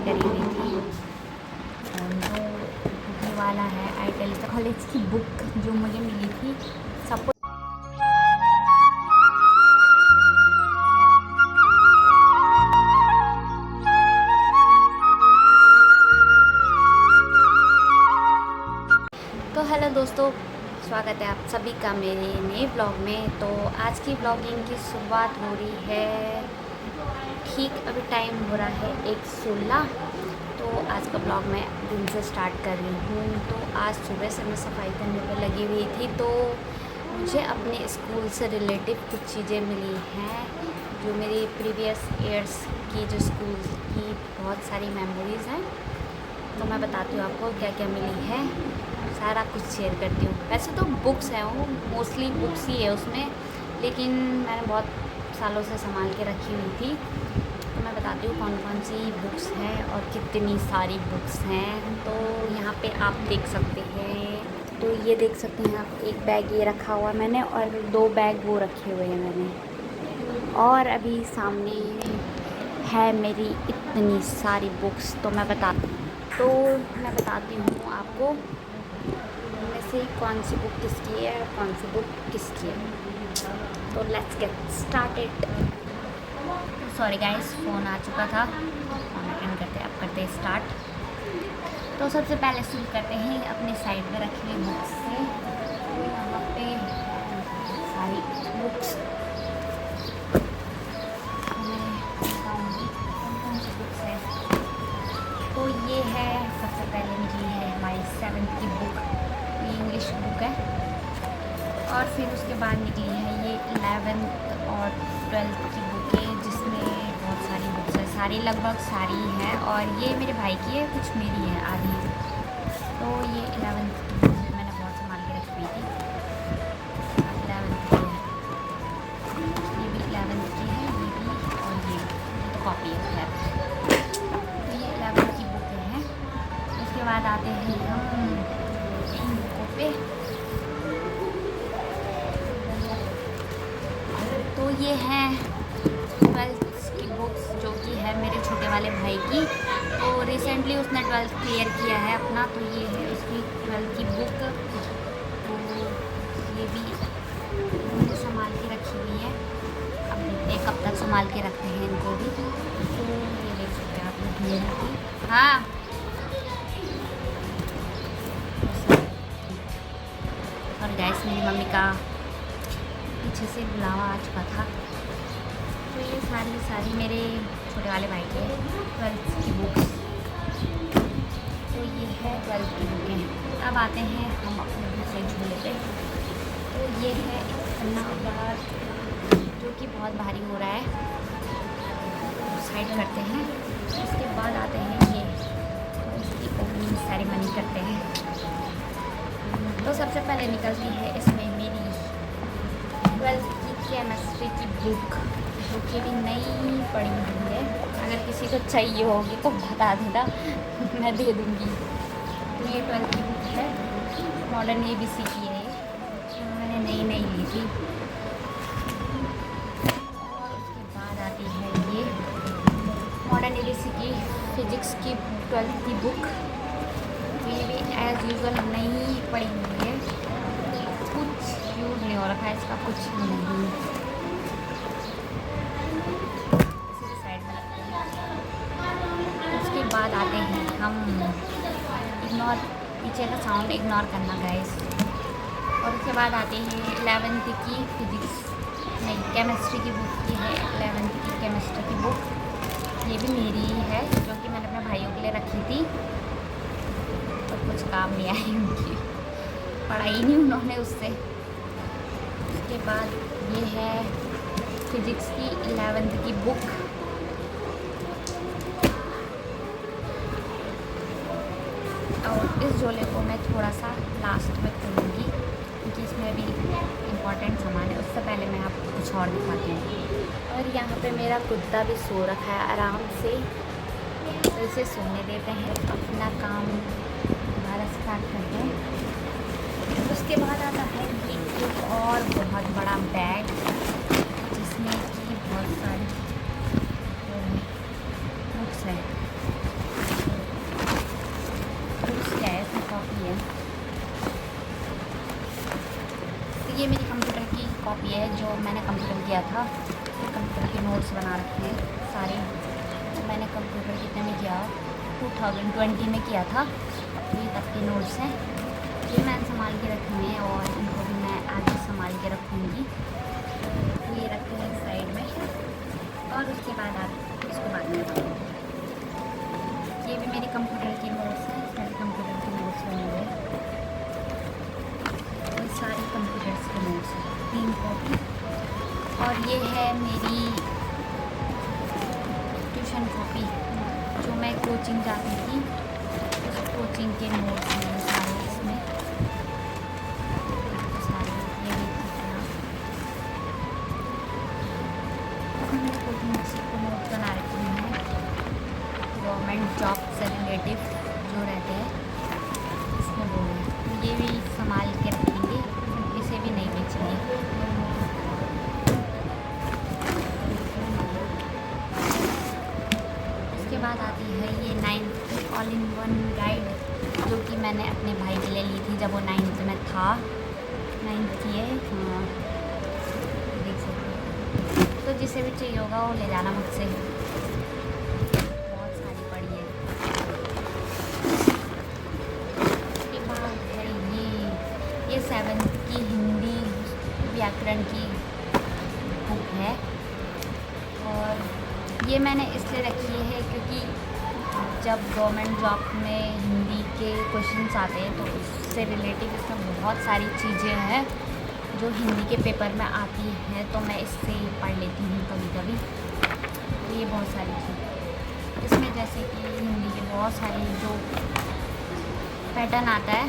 करी हुई थी। जो ये वाला है आईटेल कॉलेज की बुक जो मुझे मिली थी सबको। तो हेलो दोस्तों, स्वागत है आप सभी का मेरे नए ब्लॉग में। तो आज की ब्लॉगिंग की शुरुआत हो रही है, ठीक अभी टाइम हो रहा है 1:16। तो आज का ब्लॉग मैं दिन से स्टार्ट कर रही हूँ। तो आज सुबह से मैं सफाई करने पर लगी हुई थी। तो मुझे अपने स्कूल से रिलेटिव कुछ चीज़ें मिली हैं जो मेरी प्रीवियस ईयर्स की जो स्कूल की बहुत सारी मेमोरीज़ हैं। तो मैं बताती हूँ आपको क्या क्या मिली है, सारा कुछ शेयर करती हूँ। वैसे तो बुक्स हैं, वो मोस्टली बुक्स ही है उसमें, लेकिन मैंने बहुत सालों से संभाल के रखी हुई थी। तो मैं बताती हूँ कौन कौन सी बुक्स हैं और कितनी सारी बुक्स हैं। तो यहाँ पे आप देख सकते हैं, तो ये देख सकते हैं आप, एक बैग ये रखा हुआ है मैंने और 2 बैग वो रखे हुए हैं मैंने। और अभी सामने है मेरी इतनी सारी बुक्स। तो मैं बताती हूँ आपको से कौन सी बुक किसकी है और कौन सी बुक किसकी है। तो let's get started. Sorry guys, phone आ चुका था। फ़ोन अटेंड करते अब करते स्टार्ट। तो सबसे पहले शुरू करते हैं अपने साइड में रखी हुई बुक्स से। तो यहाँ पे सारी बुक्स मैं बताऊँगी कौन कौन सी बुक्स है। तो ये है, सबसे पहले निकली है हमारी 7th की बुक, इंग्लिश बुक है। और फिर उसके बाद निकली है ये 11th और 12th की बुक है, जिसमें बहुत सारी बुक्स है, सारी लगभग सारी है। और ये मेरे भाई की है, कुछ मेरी है आधी। तो ये 11th की बुक मैंने बहुत संभाल के रखी हुई थी। 11th की है, ये भी 11th की है, ये भी, और ये तो कॉपी है खैर। तो ये 11th की बुक है। उसके बाद आते हैं हम पे। तो ये है 12th की बुक्स, जो कि है मेरे छोटे वाले भाई की। तो रिसेंटली उसने 12th क्लियर किया है अपना। तो ये है उसकी 12th की बुक। तो ये भी मैंने संभाल के रखी हुई है। अब देखते हैं कब तक संभाल के रखते हैं इनको भी। तो ये देख सकते हैं आप लोग। हाँ, और गैस मेरी मम्मी का पीछे से बुलावा आ चुका था। तो ये सारी मेरे छोटे वाले भाई के 12th की बुक्स। तो ये है 12th की बुकें। अब आते हैं हम अपने दूसरे झूले पे। तो ये है इतना बड़ा, जो कि बहुत भारी हो रहा है, साइड करते हैं। उसके बाद आते हैं ये, तो इसकी ओपनिंग सेरेमनी करते हैं। तो सबसे पहले निकलती है इसमें मेरी 12th की केमिस्ट्री की बुक, जो कि भी नई पड़ी हुई है। अगर किसी को चाहिए होगी तो बता देना, मैं दे दूँगी। तो ये 12th की बुक है, मॉडर्न ABC की है, ये मैंने नई ली थी। और उसके बाद आती है ये मॉडर्न ABC की फिज़िक्स की 12th की बुक। ये भी एज़ यूजुअल नहीं पड़ी हुई है, कुछ यूज़ नहीं हो रखा है इसका, कुछ नहीं। इसी साइड में रखते हैं। उसके बाद आते हैं हम, इग्नोर, पीछे का साउंड इग्नोर करना गाइस। और उसके बाद आते हैं 11th की फिज़िक्स, नहीं केमिस्ट्री की बुक की है 11th की केमिस्ट्री की बुक। ये भी मेरी ही है, जो कि मैंने अपने भाइयों के लिए रखी थी। कुछ काम नहीं आई, उनकी पढ़ाई नहीं उन्होंने उससे। उसके बाद ये है फिज़िक्स की 11th की बुक। और इस झोले को मैं थोड़ा सा लास्ट में खोलूँगी, क्योंकि इसमें भी इम्पॉर्टेंट सामान है। उससे पहले मैं आपको कुछ और दिखाती हूँ। और यहाँ पे मेरा कुत्ता भी सो रखा है आराम से, तो इसे सोने देते हैं, अपना काम दोबारा स्टार्ट करते हैं। उसके बाद आता है ये एक और बहुत बड़ा बैग, जिसमें कि बहुत सारी बुक्स है। कॉपी है जो मैंने कंप्यूटर किया था। कंप्यूटर के नोट्स बना रखे हैं सारे। मैंने कंप्यूटर कितने में किया, 2020 में किया था। ये तब के नोट्स हैं, ये मैंने संभाल के रखे हैं और इनको भी मैं आगे संभाल के रखूँगी। तो ये रखे हैं साइड में और उसके बाद आप इसको बाद में बताऊँगी। ये भी मेरे कंप्यूटर के नोट्स हैं, मेरे कंप्यूटर के नोट्स बने हुए और सारी कंप्यूटर्स के नोट्स हैं, 3 कॉपी। और ये है मेरी ट्यूशन कॉपी जो मैं कोचिंग जाती थी, उस कोचिंग के नोट्स हैं सारे इसमें। तो सारे ये देखिए मैंने कोचिंग को नोट बना रखे हैं। गवर्नमेंट जॉब से रिलेटिव जो रहते हैं इसमें वो है। तो ये भी संभाल के रखेंगे, इसे भी नहीं बेचेंगे। उसके बाद आती है ये 9th all in one guide जो कि मैंने अपने भाई के लिए ली थी जब वो 9th में था। 9th की है, हाँ देख सकते हैं। तो जिसे भी चाहिए होगा वो ले जाना मुझसे, बहुत सारी पड़ी है। उसके बाद है ये 7th की हिंदी व्याकरण की बुक है। और ये मैंने इसलिए रखी है क्योंकि जब गवर्नमेंट जॉब में हिंदी के क्वेश्चंस आते हैं तो उससे रिलेटिव इसमें बहुत सारी चीज़ें हैं जो हिंदी के पेपर में आती हैं, तो मैं इससे पढ़ लेती हूँ कभी कभी। तो ये बहुत सारी चीज़ इसमें, जैसे कि हिंदी के बहुत सारे जो पैटर्न आता है,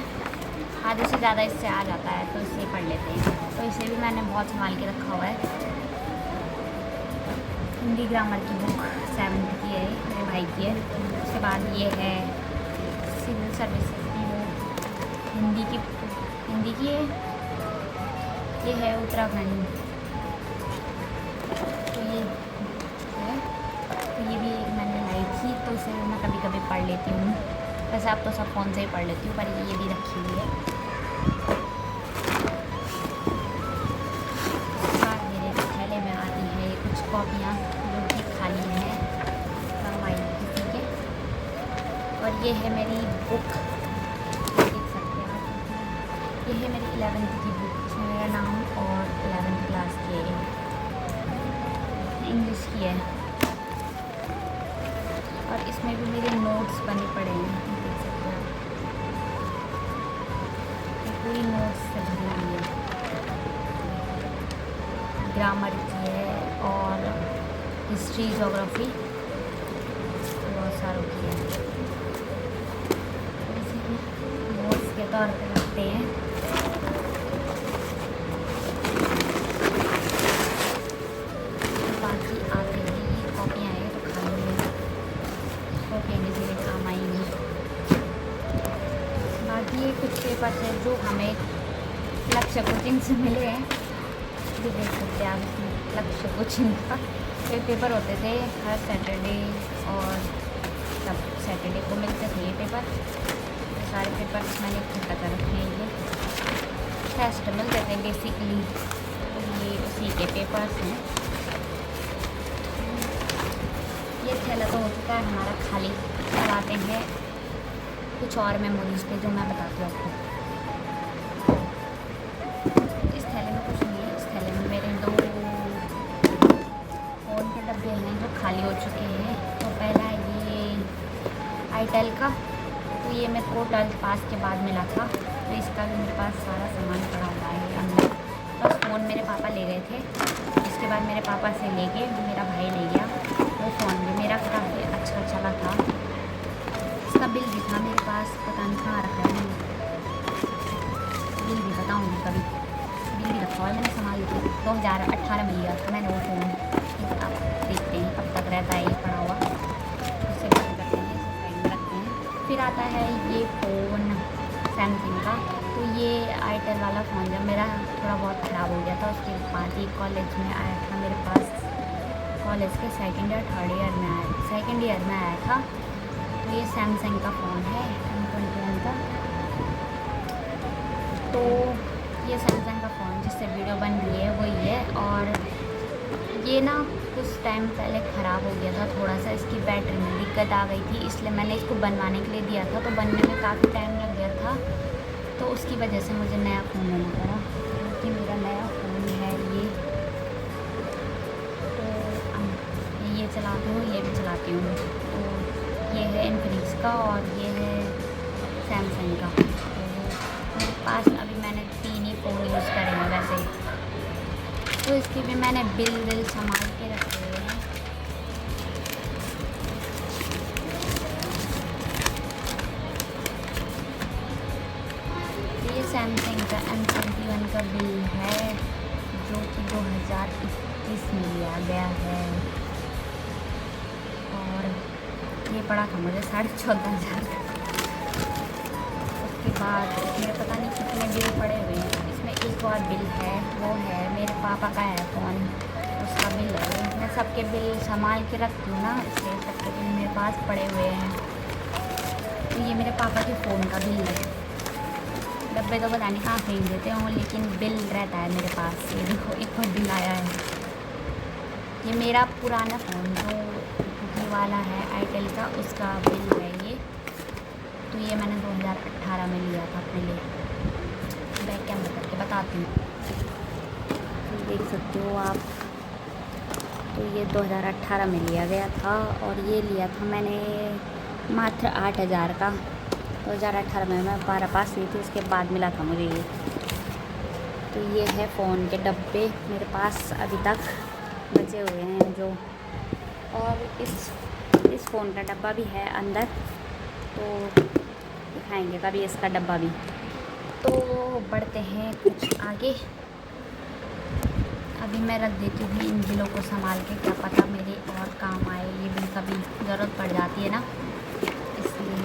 आधे से ज़्यादा इससे आ जाता है, तो इससे पढ़ लेते हैं। तो इसे भी मैंने बहुत संभाल के रखा हुआ है। हिंदी ग्रामर की बुक 7th की है, मेरे भाई की है। उसके बाद ये है सिविल सर्विसेज की बुक, हिंदी की है। ये है उत्तराखंड, तो ये है। तो ये भी मैंने लाई थी, तो इसे मैं कभी कभी पढ़ लेती हूँ। वैसे आप तो सब फ़ोन से ही पढ़ लेती हूँ, पर ये भी रखी हुई है। मेरे थैले में आती है कुछ कॉपियाँ जो कि खाली हैं हमारी किसी के। और ये है मेरी बुक, देख सकते हैं आप। ये है मेरी 11th की बुक, इसमें मेरा नाम और 11th क्लास की है, इंग्लिश की है। और इसमें भी मेरे नोट्स बने पड़े हैं, देख सकते हैं आप। पूरी नोट्स से भरी हुई है, ग्रामर की है और हिस्ट्री ज्योग्राफी बहुत सारों की है। नोट्स के तौर पे रखते हैं। बाकी आते हैं ये कॉपियाँ हैं तो खाली है, कॉपियाँ किसी के काम आएंगी। बाकी ये कुछ पेपर्स हैं जो हमें लक्ष्य कोचिंग से मिले हैं, भी देख सकते हैं आप। इसमें लक्ष्य कोचिंग का ये पेपर होते थे हर सैटरडे, और सब सैटरडे को मिलते थे ये पेपर। सारे पेपर मैंने इकट्ठा कर रखे हैं। ये टेस्ट मिलते थे बेसिकली, तो ये उसी के पेपर्स हैं। ये थैला तो हो चुका है हमारा खाली। अब आते हैं कुछ और मेमोरीज पे जो मैं बताती हूँ आपको। इस थैले में कुछ नहीं है, इस थैले में मेरे 2 फ़ोन के डब्बे हैं जो खाली हो चुके हैं। तो पहला ये आईटेल का, तो ये मेरे को 12th पास के बाद मिला था, तो इसका भी मेरे पास सारा सामान पड़ा हुआ है अंदर। बस फ़ोन मेरे पापा ले गए थे, इसके बाद मेरे पापा से ले गए, मेरा भाई ले गया वो फ़ोन भी। मेरा काफ़ी अच्छा चला था। इसका बिल भी था मेरे पास, पता नहीं कहाँ रखा है, बिल भी बताऊँगी कभी। बिल भी रखा हुआ है मैंने संभाल के, 2018 में लिया था मैंने वो फ़ोन। आप देखते हैं कब तक रहता है ये पड़ा हुआ। इससे बंद करते हैं, इसे साइड में रखते हैं। फिर आता है ये फ़ोन सैमसंग का। तो ये आईटेल वाला फ़ोन जब मेरा थोड़ा बहुत ख़राब हो गया था, उसके बाद ये कॉलेज में आया था मेरे पास। कॉलेज के 2nd या 3rd ईयर में आया, 2nd ईयर में आया था। तो ये सैमसंग का फ़ोन है M21 का। तो ये सैमसंग का फ़ोन जिससे वीडियो बन रही है वही है। और ये ना कुछ टाइम पहले ख़राब हो गया था, थोड़ा सा इसकी बैटरी में दिक्कत आ गई थी, इसलिए मैंने इसको बनवाने के लिए दिया था। तो बनने में काफ़ी टाइम लग गया था, तो उसकी वजह से मुझे नया फ़ोन लेना पड़ा, क्योंकि मेरा नया फ़ोन है ये। तो ये चलाती हूँ, ये भी चलाती हूँ। तो ये है इन्फिनिक्स का और ये है सैमसंग का। तो मेरे पास अभी मैंने 3 ही फ़ोन यूज़ करे हैं वैसे, तो इसकी भी मैंने बिल संभाल के रखे हुए हैं। ये सैमसंग का M71 का बिल है, जो कि 2021 में लिया गया है। और ये पड़ा था मुझे 14,500 का। उसके बाद इसमें पता नहीं कितने बिल पड़े हुए हैं। इसमें एक और बिल है, वो है मेरे पापा का है फ़ोन, उसका बिल है। मैं सबके बिल संभाल के रखती हूँ ना, इसलिए सबके बिल मेरे पास पड़े हुए हैं। तो ये मेरे पापा के फ़ोन का बिल है। डब्बे तो पता नहीं कहाँ फेंक देते हों, लेकिन बिल रहता है मेरे पास। ये देखो एक और बिल आया है। ये मेरा पुराना फ़ोन जो ये वाला है आईटेल का, उसका बिल है ये। तो ये मैंने 2018 में लिया था अपने लिए। बैक कैमरा करके बताती हूँ, तो देख सकते हो आप। तो ये 2018 में लिया गया था, और ये लिया था मैंने मात्र 8,000 का। 2018 में मैं 12 पास हुई थी, उसके बाद मिला था मुझे ये। तो ये है फ़ोन के डब्बे मेरे पास अभी तक बचे हुए हैं जो। और इस फ़ोन का डब्बा भी है अंदर, तो दिखाएंगे कभी इसका डब्बा भी। तो बढ़ते हैं कुछ आगे। अभी मैं रख देती हूँ इन बिलों को संभाल के, क्या पता मेरे और काम आए। ये बिल कभी ज़रूरत पड़ जाती है ना, इसलिए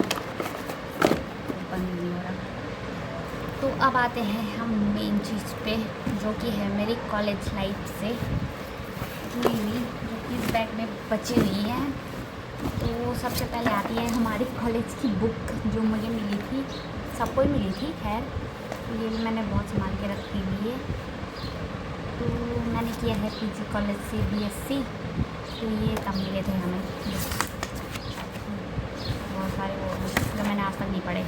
बंद नहीं हो रहा। तो अब आते हैं हम मेन चीज़ पे, जो कि है मेरी कॉलेज लाइफ से हुई हुई, जो कि इस बैग में बची हुई है। तो सबसे पहले आती है हमारी कॉलेज की बुक, जो मुझे मिली थी, सबको ही मिली थी खैर। तो ये भी मैंने बहुत संभाल के रखी हुई है। तो मैंने किया है पीजी कॉलेज से BSc, तो ये तब मिले थे हमें बहुत सारे, वो जो मैंने आज तक नहीं पढ़े।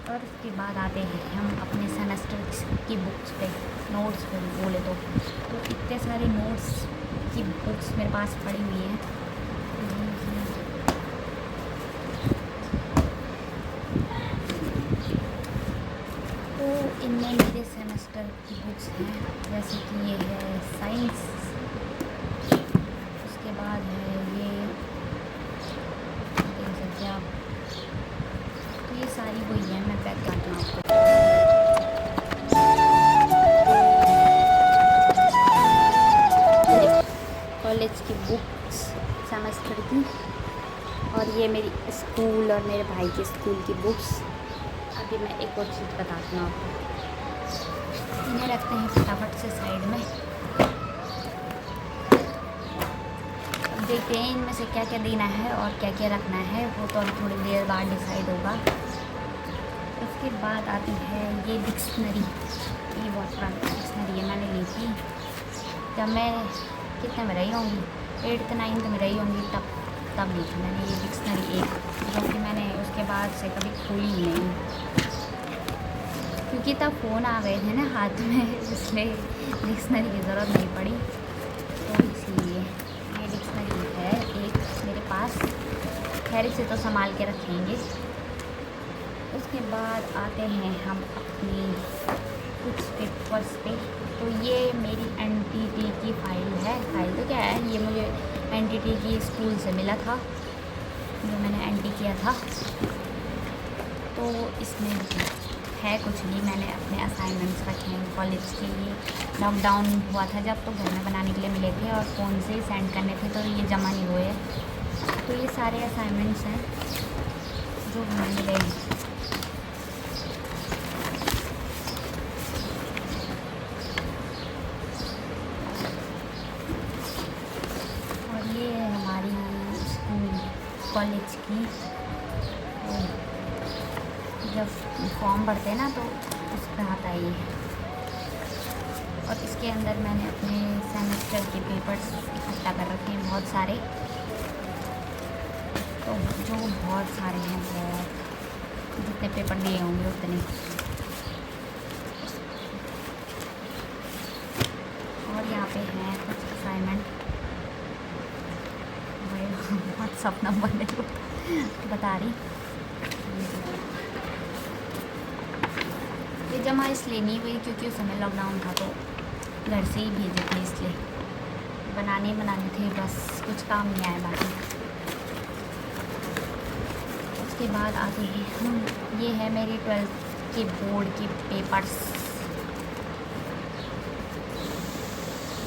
और उसके बाद आते हैं हम अपने सेमेस्टर की बुक्स पे, नोट्स पे बोले तो इतने सारे नोट्स की बुक्स मेरे पास पड़ी हुई हैं। तो इनमें मेरे सेमेस्टर की बुक्स हैं, जैसे कि ये है साइंस, उसके बाद है ये देख सकते आप। तो ये सारी वही है, मैं पैक करती हूँ आपको। कॉलेज की बुक्स सेमेस्टर की, और ये मेरी स्कूल और मेरे भाई के स्कूल की बुक्स। अभी मैं एक और चीज़ बताती हूँ आपको। इन्हें रखते हैं फटाफट से साइड में। अब देखते हैं इनमें से क्या क्या देना है और क्या क्या रखना है, वो तो अभी थोड़ी देर बाद डिसाइड होगा। उसके बाद आती है ये डिक्शनरी। ये बहुत पुरानी डिक्शनरी है, मैंने ली थी जब मैं कितने में रही होंगी, 8th 9th में रही होंगी, तब ली थी मैंने ये डिक्शनरी एक, जो कि मैंने उसके बाद से कभी खोली ही नहीं, क्योंकि तब फ़ोन आ गए थे ना हाथ में, इसलिए डिक्शनरी की ज़रूरत नहीं पड़ी। तो इसलिए ये डिक्शनरी है एक मेरे पास, खैर इसे तो संभाल के रखेंगे। उसके बाद आते हैं हम अपनी कुछ पेपर्स पे। तो ये मेरी NTT की फाइल तो क्या है, ये मुझे NTT की स्कूल से मिला था, जो मैंने NT किया था। तो इसमें है कुछ नहीं, मैंने अपने असाइनमेंट्स रखे हैं कॉलेज के लिए। लॉकडाउन हुआ था जब, तो घर में बनाने के लिए मिले थे और फ़ोन से सेंड करने थे, तो ये जमा नहीं हुए। तो ये सारे असाइनमेंट्स हैं जो हमें मिले हैं। और ये है हमारी स्कूल कॉलेज की, जब फॉर्म भरते हैं ना तो उस पर आता है ये। और इसके अंदर मैंने अपने सेमेस्टर के पेपर्स इकट्ठा कर रखे हैं बहुत सारे, तो जो बहुत सारे हैं, बहुत जितने पेपर दिए होंगे उतने। और यहाँ पे हैं कुछ असाइनमेंट, बहुत सपना बने को बता रही। ये जमा इसलिए नहीं हुई क्योंकि उस समय लॉकडाउन था, तो घर से ही भेजे थे, इसलिए बनाने थे बस, कुछ काम नहीं आए बाकी। उसके बाद आते हैं हम, ये है मेरी 12th के बोर्ड के पेपर्स,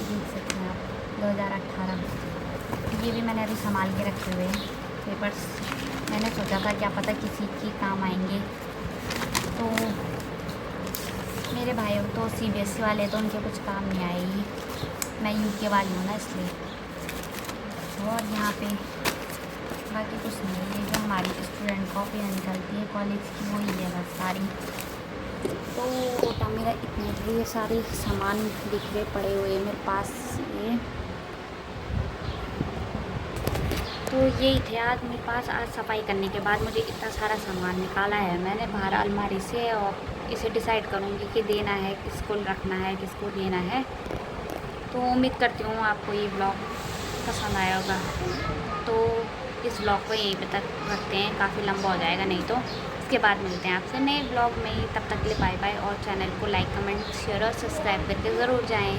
देख सकते हैं आप, 2018। ये भी मैंने अभी संभाल के रखे हुए हैं पेपर्स। मैंने सोचा था क्या पता किसी की काम आएंगे, तो मेरे भाई तो CBSE वाले, तो उनके कुछ काम नहीं आएगी, मैं UK वाली हूँ ना इसलिए। और यहाँ पे बाकी कुछ नहीं है, ये जो हमारी स्टूडेंट कॉपियाँ निकलती है कॉलेज की, वही है बस सारी। तो ओटा मेरा इतने, ये सारे सामान बिखरे पड़े हुए मेरे पास, ये तो यही थे आज मेरे पास। आज सफाई करने के बाद मुझे इतना सारा सामान निकाला है मैंने बाहर अलमारी से, और इसे डिसाइड करूँगी कि देना है, किसको रखना है, किसको देना है। तो उम्मीद करती हूँ आपको ये ब्लॉग पसंद आया होगा। तो इस ब्लॉग को यहीं पे तक रखते हैं, काफ़ी लंबा हो जाएगा नहीं तो। इसके बाद मिलते हैं आपसे नए ब्लॉग में, तब तक के लिए बाय बाय। और चैनल को लाइक, कमेंट, शेयर और सब्सक्राइब करके ज़रूर जाएँ।